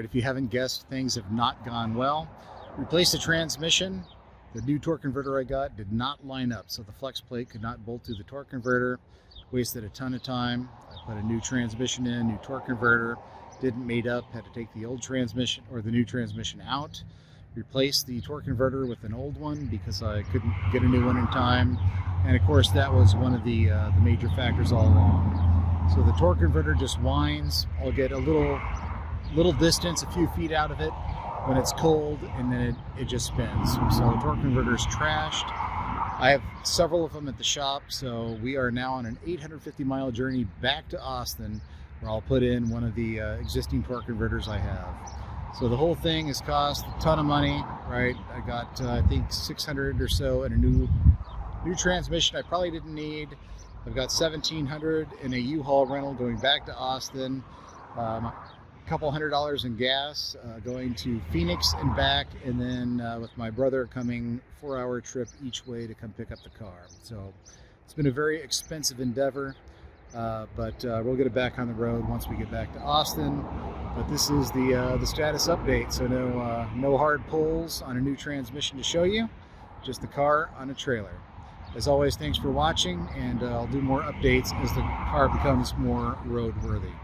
if you haven't guessed, things have not gone well. Replaced the transmission. The new torque converter I got did not line up, so the flex plate could not bolt through the torque converter. Wasted a ton of time. I put a new transmission in, new torque converter. Didn't mate up, had to take the old transmission or the new transmission out. Replaced the torque converter with an old one because I couldn't get a new one in time. And of course that was one of the major factors all along. So the torque converter just whines. I'll get a little distance, a few feet out of it when it's cold, and then it just spins. So the torque converter is trashed. I have several of them at the shop, so we are now on an 850-mile journey back to Austin, where I'll put in one of the existing torque converters I have. So the whole thing has cost a ton of money, right? I got I think $600 or so in a new transmission I probably didn't need. I've got $1,700 in a U-Haul rental going back to Austin. A couple $100 in gas going to Phoenix and back, and then with my brother coming 4-hour trip each way to come pick up the car. So it's been a very expensive endeavor, but we'll get it back on the road once we get back to Austin. But this is the status update. So no hard pulls on a new transmission to show you, just the car on a trailer. As always, thanks for watching, and I'll do more updates as the car becomes more roadworthy.